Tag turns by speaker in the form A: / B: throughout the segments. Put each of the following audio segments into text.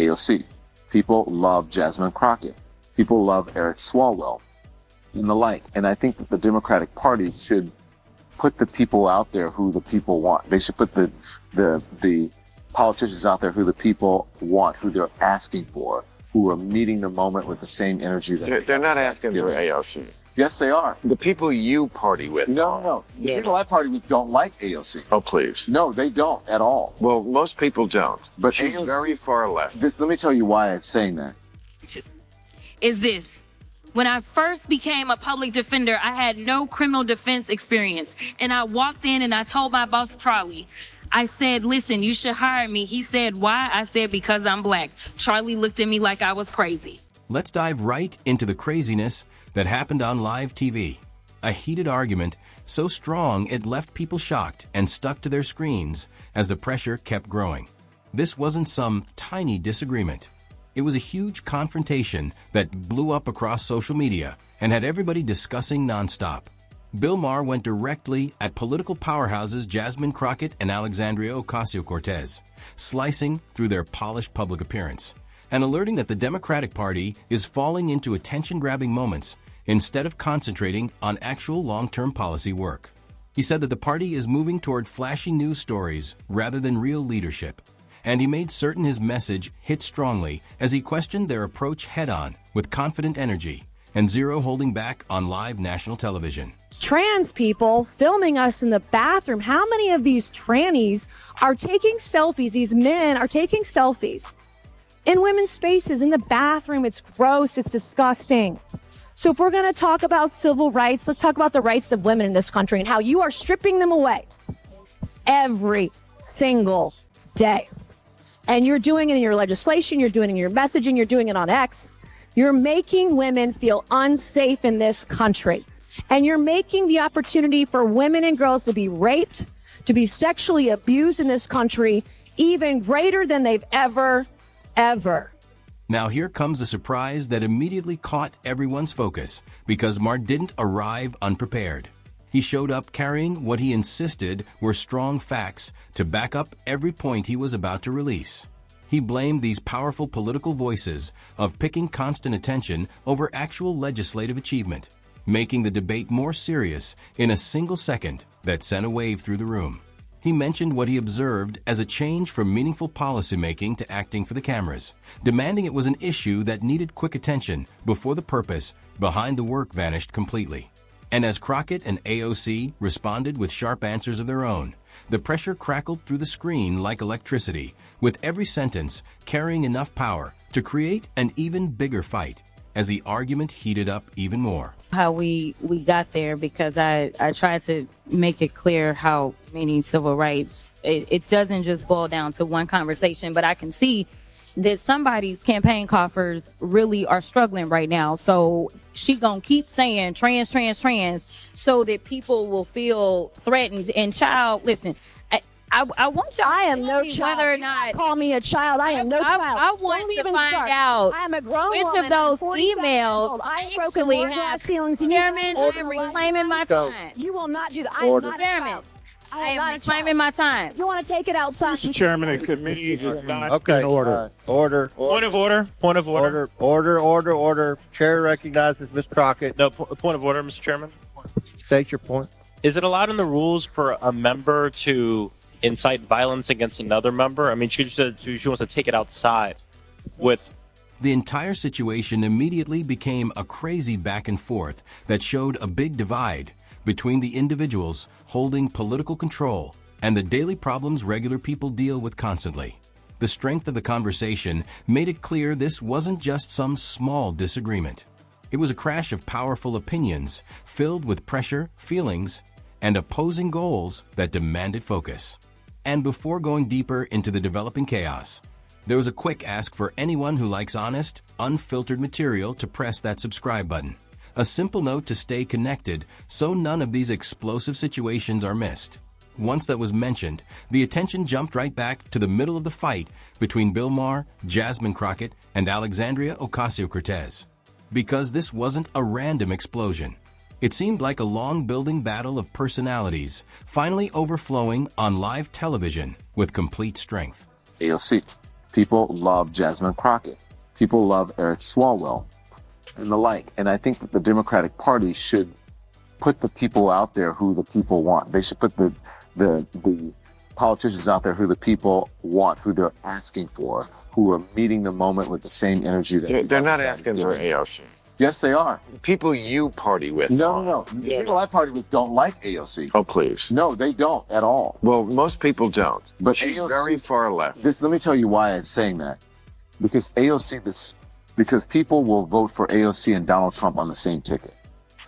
A: AOC. People love Jasmine Crockett. People love Eric Swalwell and the like. And I think that the Democratic Party should put the people out there who the people want. They should put the politicians out there who the people want, who they're asking for, who are meeting the moment with the same energy that
B: they're not asking for AOC.
A: Yes, they are.
B: The people you party with.
A: No. The people I party with don't like AOC.
B: Oh, please.
A: No, they don't at all.
B: Well, most people don't.
A: But
B: she's
A: AOC,
B: very far left.
A: Let me tell you why I'm saying that.
C: Is this. When I first became a public defender, I had no criminal defense experience. And I walked in and I told my boss, Charlie, I said, listen, you should hire me. He said, why? I said, because I'm black. Charlie looked at me like I was crazy.
D: Let's dive right into the craziness that happened on live TV. A heated argument so strong it left people shocked and stuck to their screens as the pressure kept growing. This wasn't some tiny disagreement. It was a huge confrontation that blew up across social media and had everybody discussing nonstop. Bill Maher went directly at political powerhouses Jasmine Crockett and Alexandria Ocasio-Cortez, slicing through their polished public appearance and alerting that the Democratic Party is falling into attention-grabbing moments instead of concentrating on actual long-term policy work. He said that the party is moving toward flashy news stories rather than real leadership, and he made certain his message hit strongly as he questioned their approach head-on with confident energy and zero holding back on live national television.
E: Trans people filming us in the bathroom. How many of these trannies are taking selfies? These men are taking selfies in women's spaces, in the bathroom. It's gross. It's disgusting. So if we're going to talk about civil rights, let's talk about the rights of women in this country and how you are stripping them away every single day. And you're doing it in your legislation, you're doing it in your messaging, you're doing it on X. You're making women feel unsafe in this country. And you're making the opportunity for women and girls to be raped, to be sexually abused in this country even greater than they've ever.
D: Now here comes a surprise that immediately caught everyone's focus because Maher didn't arrive unprepared. He showed up carrying what he insisted were strong facts to back up every point he was about to release. He blamed these powerful political voices of picking constant attention over actual legislative achievement, making the debate more serious in a single second that sent a wave through the room. He mentioned what he observed as a change from meaningful policymaking to acting for the cameras, demanding it was an issue that needed quick attention before the purpose behind the work vanished completely. And as Crockett and AOC responded with sharp answers of their own, the pressure crackled through the screen like electricity, with every sentence carrying enough power to create an even bigger fight as the argument heated up even more.
C: How we got there, because I tried to make it clear how many civil rights, it doesn't just boil down to one conversation, but I can see that somebody's campaign coffers really are struggling right now. So she gonna keep saying trans so that people will feel threatened. And child, listen, I want y'all.
E: I am no child.
C: Whether or not
E: call me a child, I am no child.
C: I want to find out
E: I am a grown
C: which
E: woman.
C: of those emails actually have Chairman. I am reclaiming my time.
E: You will not do that. I am not a
C: Chairman.
E: child.
C: I am reclaiming my time.
E: You want to take it outside?
F: Mr. Chairman, the committee is not
G: Okay.
F: in order.
G: Order.
F: Point of order. Point of order.
G: Order. Chair recognizes Ms. Crockett.
F: No, point of order, Mr. Chairman.
G: State your point.
F: Is it allowed in the rules for a member to incite violence against another member? I mean, she wants to take it outside with...
D: The entire situation immediately became a crazy back and forth that showed a big divide between the individuals holding political control and the daily problems regular people deal with constantly. The strength of the conversation made it clear this wasn't just some small disagreement. It was a crash of powerful opinions filled with pressure, feelings, and opposing goals that demanded focus. And before going deeper into the developing chaos, there was a quick ask for anyone who likes honest, unfiltered material to press that subscribe button. A simple note to stay connected so none of these explosive situations are missed. Once that was mentioned, the attention jumped right back to the middle of the fight between Bill Maher, Jasmine Crockett, and Alexandria Ocasio-Cortez. Because this wasn't a random explosion. It seemed like a long-building battle of personalities, finally overflowing on live television with complete strength.
A: AOC. People love Jasmine Crockett. People love Eric Swalwell and the like. And I think that the Democratic Party should put the people out there who the people want. They should put the politicians out there who the people want, who they're asking for, who are meeting the moment with the same energy that
B: They're not asking for AOC.
A: Yes, they are.
B: People you party with.
A: No. The people I party with don't like AOC.
B: Oh, please.
A: No, they don't at all.
B: Well, most people don't.
A: But
B: She's
A: AOC,
B: very far left.
A: let me tell you why I'm saying that. Because because people will vote for AOC and Donald Trump on the same ticket.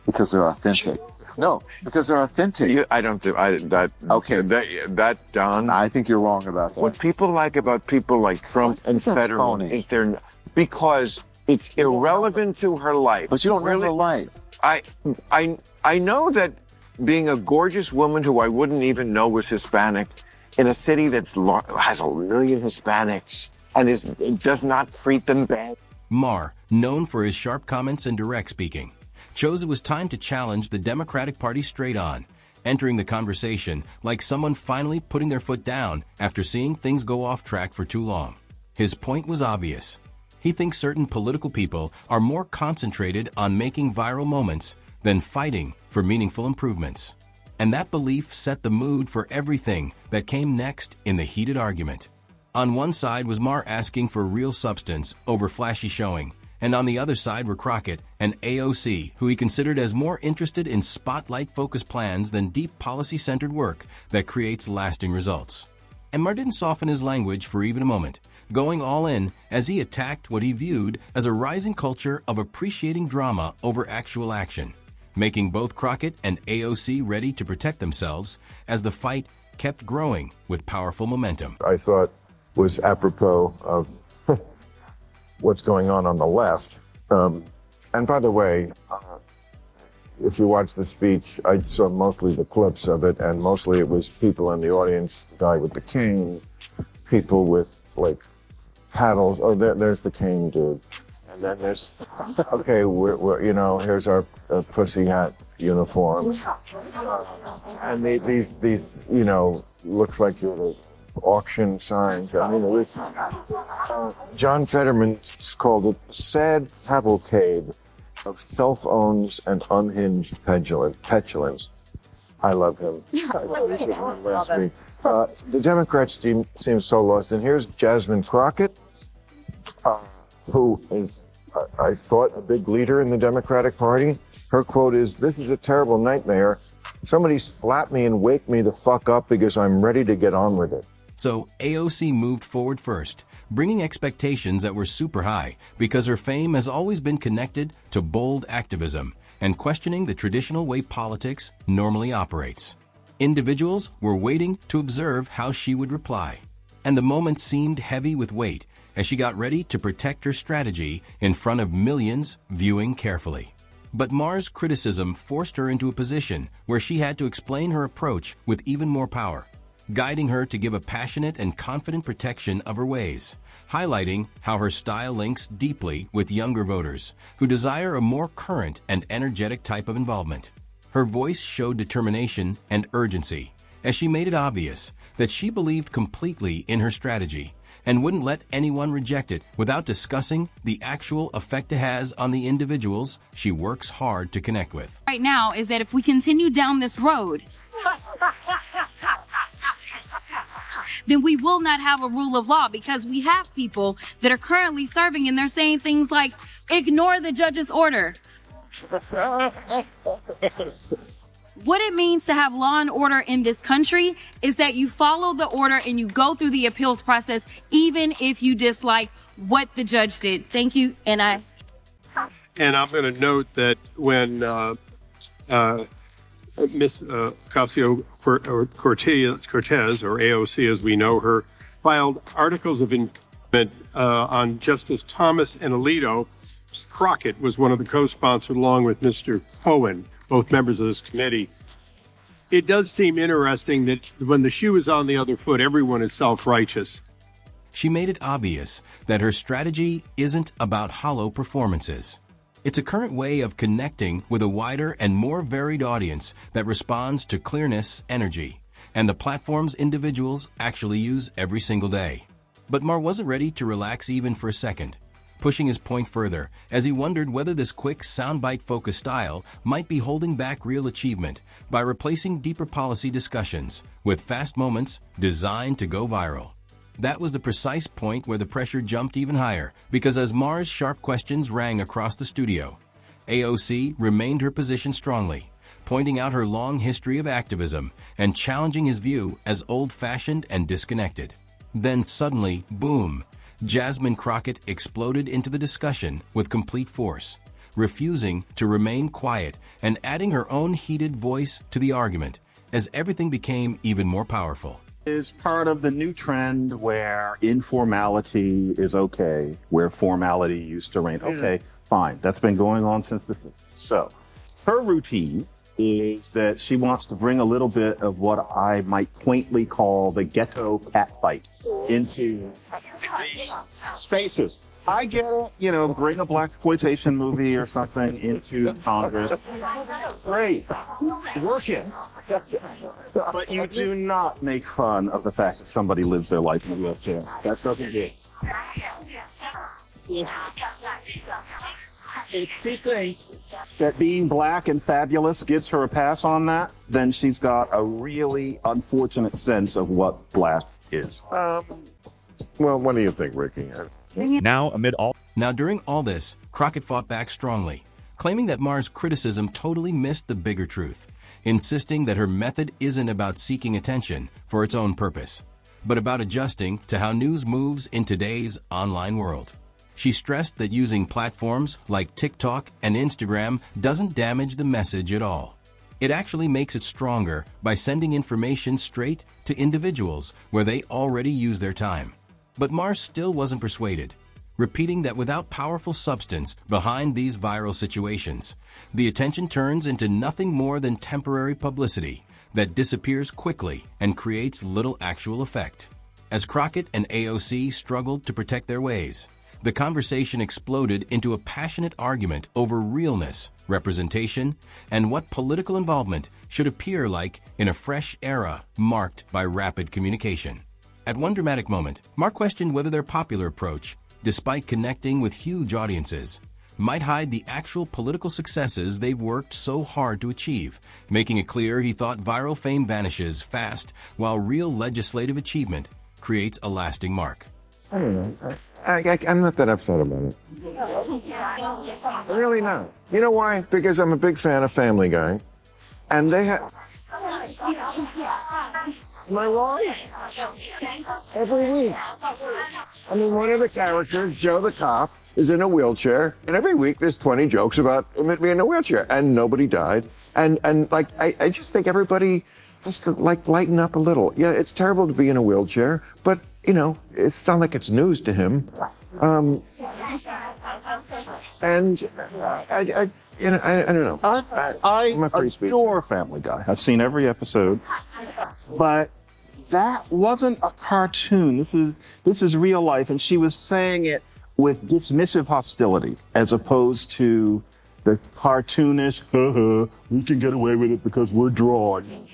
A: Because they're authentic. No, because they're authentic.
B: Okay. That done.
A: I think you're wrong about that.
B: What people like about people like Trump and Fetterman is because it's irrelevant to her life.
A: But you don't know her life.
B: I know that being a gorgeous woman who I wouldn't even know was Hispanic in a city that has 1 million Hispanics and does not treat them bad.
D: Maher, known for his sharp comments and direct speaking, chose it was time to challenge the Democratic Party straight on, entering the conversation like someone finally putting their foot down after seeing things go off track for too long. His point was obvious. He thinks certain political people are more concentrated on making viral moments than fighting for meaningful improvements. And that belief set the mood for everything that came next in the heated argument. On one side was Maher asking for real substance over flashy showing, and on the other side were Crockett and AOC, who he considered as more interested in spotlight-focused plans than deep policy-centered work that creates lasting results. And Maher didn't soften his language for even a moment, going all in as he attacked what he viewed as a rising culture of appreciating drama over actual action, making both Crockett and AOC ready to protect themselves as the fight kept growing with powerful momentum.
H: I thought was apropos of what's going on the left. And by the way, if you watch the speech, I saw mostly the clips of it, and mostly it was people in the audience, the guy with the cane, people with, like, paddles. Oh, there's the cane dude. And then there's, okay, we're here's our pussy hat uniform. And these looks like you're the auction signs. I mean, it was, John Fetterman called it sad cavalcade of self-owns and unhinged petulance. I love him. The Democrats seem so lost. And here's Jasmine Crockett, who is, I thought, a big leader in the Democratic Party. Her quote is, "This is a terrible nightmare. Somebody slap me and wake me the fuck up because I'm ready to get on with it."
D: So AOC moved forward first, bringing expectations that were super high because her fame has always been connected to bold activism and questioning the traditional way politics normally operates. Individuals were waiting to observe how she would reply, and the moment seemed heavy with weight as she got ready to protect her strategy in front of millions viewing carefully. But Maher's criticism forced her into a position where she had to explain her approach with even more power, guiding her to give a passionate and confident protection of her ways, highlighting how her style links deeply with younger voters who desire a more current and energetic type of involvement. Her voice showed determination and urgency as she made it obvious that she believed completely in her strategy and wouldn't let anyone reject it without discussing the actual effect it has on the individuals she works hard to connect with.
I: Right now is that if we continue down this road, then we will not have a rule of law, because we have people that are currently serving and they're saying things like, ignore the judge's order. What it means to have law and order in this country is that you follow the order and you go through the appeals process, even if you dislike what the judge did. Thank you. And I'm
J: going to note that when Miss Ocasio-Cortez, or AOC as we know her, filed articles of impeachment on Justice Thomas and Alito, Crockett was one of the co-sponsors along with Mr. Cohen, both members of this committee. It does seem interesting that when the shoe is on the other foot, everyone is self-righteous.
D: She made it obvious that her strategy isn't about hollow performances. It's a current way of connecting with a wider and more varied audience that responds to clearness, energy, and the platforms individuals actually use every single day. But Maher wasn't ready to relax even for a second, pushing his point further as he wondered whether this quick, soundbite-focused style might be holding back real achievement by replacing deeper policy discussions with fast moments designed to go viral. That was the precise point where the pressure jumped even higher, because as Maher's sharp questions rang across the studio, AOC remained her position strongly, pointing out her long history of activism and challenging his view as old-fashioned and disconnected. Then suddenly, boom, Jasmine Crockett exploded into the discussion with complete force, refusing to remain quiet and adding her own heated voice to the argument as everything became even more powerful.
K: Is part of the new trend where informality is okay, where formality used to reign. Okay, fine. That's been going on since the 60s. So, her routine is that she wants to bring a little bit of what I might quaintly call the ghetto cat fight into spaces. I get it, bring a blaxploitation movie or something into Congress. Great. Work it. But you do not make fun of the fact that somebody lives their life in a wheelchair. That doesn't do. If she thinks that being black and fabulous gives her a pass on that, then she's got a really unfortunate sense of what black is.
H: Well, what do you think, Ricky?
D: Now, during all this, Crockett fought back strongly, claiming that Maher's criticism totally missed the bigger truth, insisting that her method isn't about seeking attention for its own purpose, but about adjusting to how news moves in today's online world. She stressed that using platforms like TikTok and Instagram doesn't damage the message at all. It actually makes it stronger by sending information straight to individuals where they already use their time. But Maher still wasn't persuaded, repeating that without powerful substance behind these viral situations, the attention turns into nothing more than temporary publicity that disappears quickly and creates little actual effect. As Crockett and AOC struggled to protect their ways, the conversation exploded into a passionate argument over realness, representation, and what political involvement should appear like in a fresh era marked by rapid communication. At one dramatic moment, Maher questioned whether their popular approach, despite connecting with huge audiences, might hide the actual political successes they've worked so hard to achieve, making it clear he thought viral fame vanishes fast while real legislative achievement creates a lasting mark.
A: I don't know. I'm not that upset about it. Really not. You know why? Because I'm a big fan of Family Guy. And they have... Am I wrong? Every week. I mean, one of the characters, Joe the cop, is in a wheelchair. And every week there's 20 jokes about him being in a wheelchair. And nobody died. And I just think everybody has to, lighten up a little. Yeah, it's terrible to be in a wheelchair, but it's not like it's news to him. And I don't know.
K: I adore Family Guy. I've seen every episode, but that wasn't a cartoon. This is real life, and she was saying it with dismissive hostility, as opposed to the cartoonish, we can get away with it because we're drawn.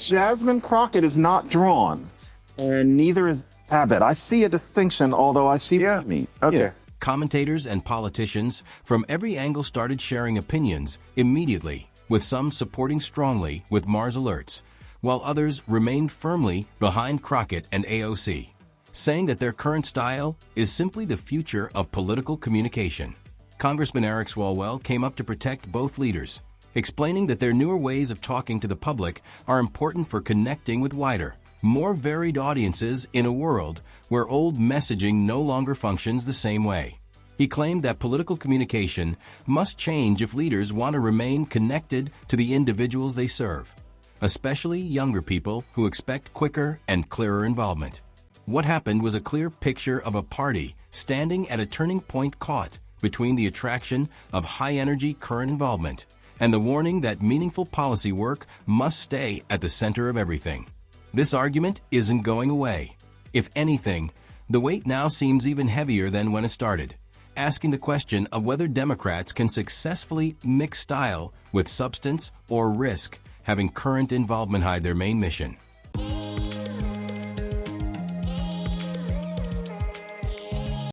K: Jasmine Crockett is not drawn. And neither is Abbott. I see a distinction, although I see what you mean.
A: Okay.
K: Yeah.
D: Commentators and politicians from every angle started sharing opinions immediately, with some supporting strongly with Maher's alerts, while others remained firmly behind Crockett and AOC, saying that their current style is simply the future of political communication. Congressman Eric Swalwell came up to protect both leaders, explaining that their newer ways of talking to the public are important for connecting with wider, more varied audiences in a world where old messaging no longer functions the same way. He claimed that political communication must change if leaders want to remain connected to the individuals they serve, especially younger people who expect quicker and clearer involvement. What happened was a clear picture of a party standing at a turning point caught between the attraction of high-energy current involvement and the warning that meaningful policy work must stay at the center of everything. This argument isn't going away. If anything, the weight now seems even heavier than when it started, asking the question of whether Democrats can successfully mix style with substance or risk having current involvement hide their main mission.